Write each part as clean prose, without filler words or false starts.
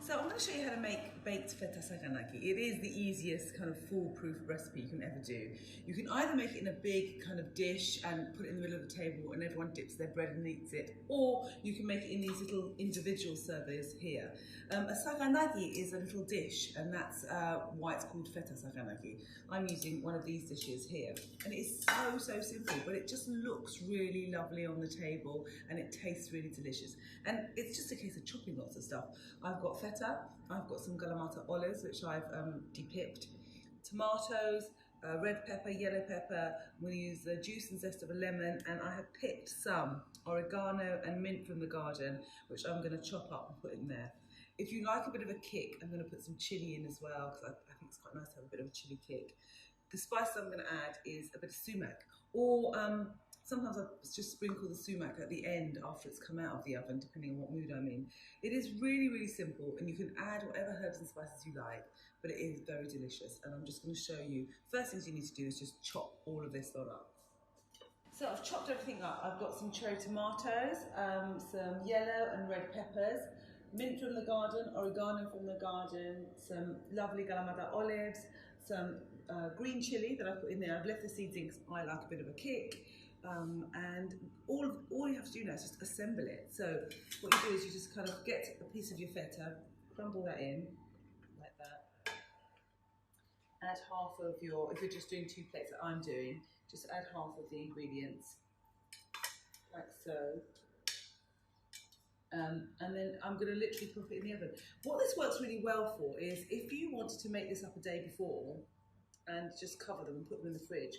So I'm going to show you how to make baked Feta Saganaki. It is the easiest kind of foolproof recipe you can ever do. You can either make it in a big kind of dish and put it in the middle of the table and everyone dips their bread and eats it, or you can make it in these little individual servers here. A Saganaki is a little dish, and that's why it's called Feta Saganaki. I'm using one of these dishes here, and it's so simple, but it just looks really lovely on the table and it tastes really delicious. And it's just a case of chopping lots of stuff. I've got feta, I've got some Kalamata olives which I've depipped, tomatoes, red pepper, yellow pepper. I'm going to use the juice and zest of a lemon, and I have picked some oregano and mint from the garden which I'm going to chop up and put in there. If you like a bit of a kick, I'm going to put some chilli in as well, because I think it's quite nice to have a bit of a chilli kick. The spice I'm going to add is a bit of sumac, or sometimes I just sprinkle the sumac at the end after it's come out of the oven, depending on what mood I'm in. It is really simple, and you can add whatever herbs and spices you like, but it is very delicious. And I'm just going to show you, first things you need to do is just chop all of this lot up. So I've chopped everything up. I've got some cherry tomatoes, some yellow and red peppers, mint from the garden, oregano from the garden, some lovely Kalamata olives, some green chilli that I put in there. I've left the seeds in because I like a bit of a kick. And all you have to do now is just assemble it. So what you do is you just kind of get a piece of your feta, crumble that in like that. Add half of your, if you're just doing 2 plates that I'm doing, just add half of the ingredients like so. And then I'm going to literally pop it in the oven. What this works really well for is if you wanted to make this up a day before and just cover them and put them in the fridge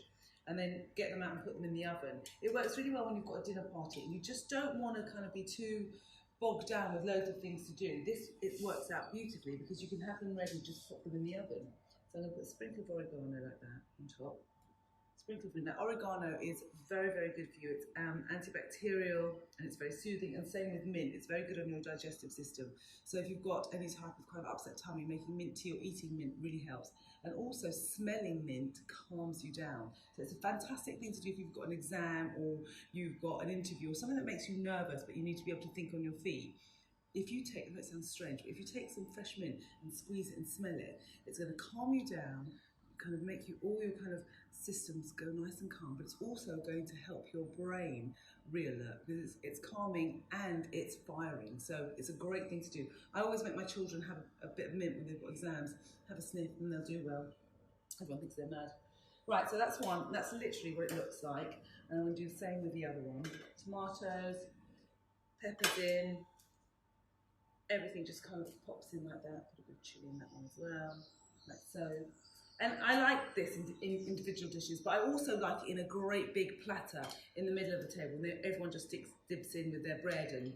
and then get them out and put them in the oven. It works really well when you've got a dinner party and you just don't want to kind of be too bogged down with loads of things to do. It works out beautifully because you can have them ready, just pop them in the oven. So I'm going to put a sprinkle of oregano like that on top. Sprinkle of, now oregano is very good for you. It's antibacterial and it's very soothing, and same with mint. It's very good on your digestive system. So if you've got any type of kind of upset tummy, making mint tea or eating mint really helps. And also smelling mint calms you down. So it's a fantastic thing to do if you've got an exam or you've got an interview or something that makes you nervous but you need to be able to think on your feet. If you take, that sounds strange, but if you take some fresh mint and squeeze it and smell it, it's going to calm you down, kind of make you, all your kind of systems go nice and calm, but it's also going to help your brain re-alert because it's calming and it's firing. So it's a great thing to do. I always make my children have a bit of mint when they've got exams, have a sniff and they'll do well. Everyone thinks they're mad. Right, so that's one. That's literally what it looks like. And I'm going to do the same with the other one. Tomatoes, peppers in, everything just kind of pops in like that. Put a bit of chilli in that one as well, like so. And I like this in individual dishes, but I also like it in a great big platter in the middle of the table. Everyone just dips in with their bread and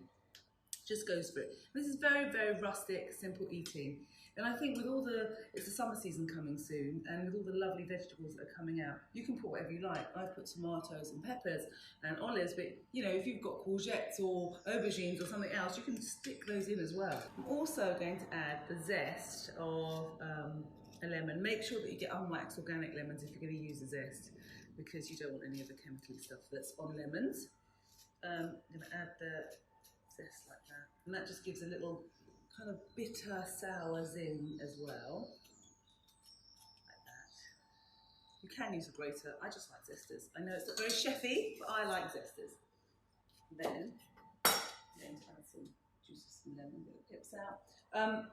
just goes for it. This is very rustic, simple eating. And I think with all it's the summer season coming soon, and with all the lovely vegetables that are coming out, you can put whatever you like. I've put tomatoes and peppers and olives, but you know, if you've got courgettes or aubergines or something else, you can stick those in as well. I'm also going to add the zest of a lemon. Make sure that you get unwaxed organic lemons if you're going to use a zest, because you don't want any of the chemical stuff that's on lemons. I'm going to add the zest like that, and that just gives a little kind of bitter sour zing as well, like that. You can use a grater. I just like zesters. I know it's not very chefy, but I like zesters. Then I'm going to add some juice of some lemon, get the pips out.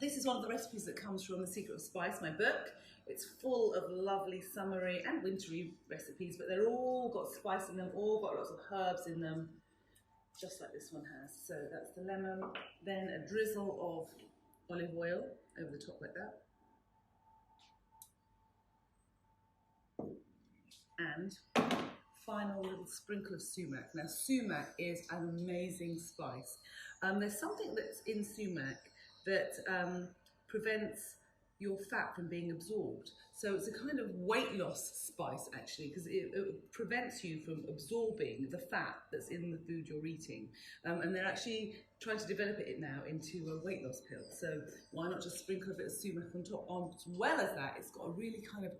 This is one of the recipes that comes from The Secret of Spice, my book. It's full of lovely summery and wintry recipes, but they're all got spice in them, all got lots of herbs in them, just like this one has. So that's the lemon, then a drizzle of olive oil over the top like that. And final little sprinkle of sumac. Now sumac is an amazing spice. There's something that's in sumac that prevents your fat from being absorbed. So it's a kind of weight loss spice actually, because it prevents you from absorbing the fat that's in the food you're eating. And they're actually trying to develop it now into a weight loss pill. So why not just sprinkle a bit of sumac on top? As well as that, it's got a really kind of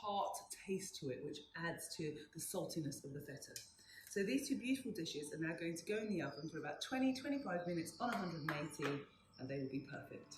tart taste to it, which adds to the saltiness of the feta. So these two beautiful dishes are now going to go in the oven for about 20-25 minutes on 180. and they will be perfect.